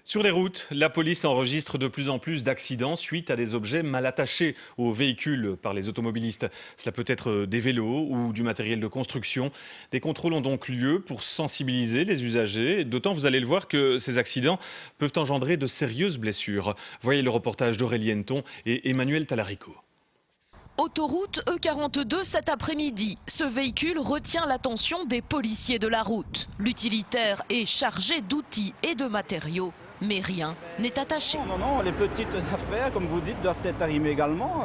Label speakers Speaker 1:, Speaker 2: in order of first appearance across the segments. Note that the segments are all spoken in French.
Speaker 1: Sur les routes, la police enregistre de plus en plus d'accidents suite à des objets mal attachés aux véhicules par les automobilistes. Cela peut être des vélos ou du matériel de construction. Des contrôles ont donc lieu pour sensibiliser les usagers. D'autant, vous allez le voir, que ces accidents peuvent engendrer de sérieuses blessures. Voyez le reportage d'Aurélie Henneton et Emmanuel Talarico.
Speaker 2: Autoroute E42 cet après-midi. Ce véhicule retient l'attention des policiers de la route. L'utilitaire est chargé d'outils et de matériaux, mais rien n'est attaché.
Speaker 3: Non, les petites affaires, comme vous dites, doivent être arrimées également.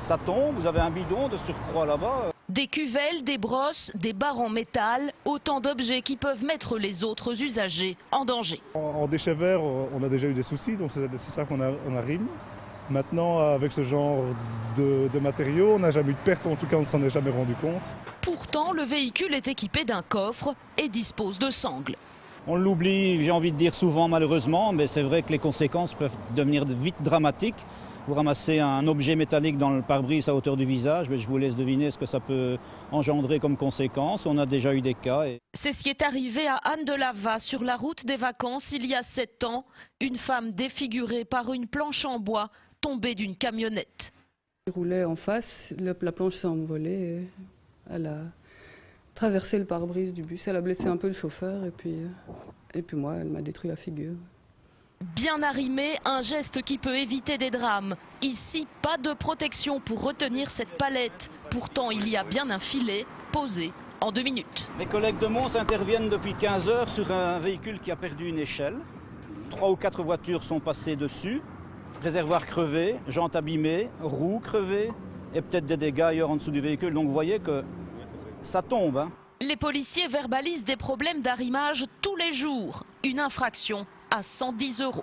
Speaker 3: Ça tombe, vous avez un bidon de surcroît là-bas.
Speaker 2: Des cuvelles, des brosses, des barres en métal, autant d'objets qui peuvent mettre les autres usagers en danger.
Speaker 4: En déchets verts, on a déjà eu des soucis, donc c'est ça qu'on arrime. Maintenant, avec ce genre de matériaux, on n'a jamais eu de perte, en tout cas on ne s'en est jamais rendu compte.
Speaker 2: Pourtant, le véhicule est équipé d'un coffre et dispose de sangles.
Speaker 3: On l'oublie, j'ai envie de dire souvent malheureusement, mais c'est vrai que les conséquences peuvent devenir vite dramatiques. Vous ramassez un objet métallique dans le pare-brise à hauteur du visage, mais je vous laisse deviner ce que ça peut engendrer comme conséquence. On a déjà eu des cas.
Speaker 2: C'est ce qui est arrivé à Anne de Lava sur la route des vacances il y a 7 ans. Une femme défigurée par une planche en bois tombée d'une camionnette.
Speaker 5: Il roulait en face, la planche s'est envolée et elle a traversé le pare-brise du bus. Elle a blessé un peu le chauffeur et puis moi, elle m'a détruit la figure.
Speaker 2: Bien arrimé, un geste qui peut éviter des drames. Ici, pas de protection pour retenir cette palette. Pourtant, il y a bien un filet posé en 2 minutes.
Speaker 3: Mes collègues de Mons interviennent depuis 15 heures sur un véhicule qui a perdu une échelle. 3 ou 4 voitures sont passées dessus. Réservoir crevé, jantes abîmées, roues crevées et peut-être des dégâts ailleurs en dessous du véhicule. Donc vous voyez que ça tombe. Hein.
Speaker 2: Les policiers verbalisent des problèmes d'arrimage tous les jours. Une infraction à 110 €.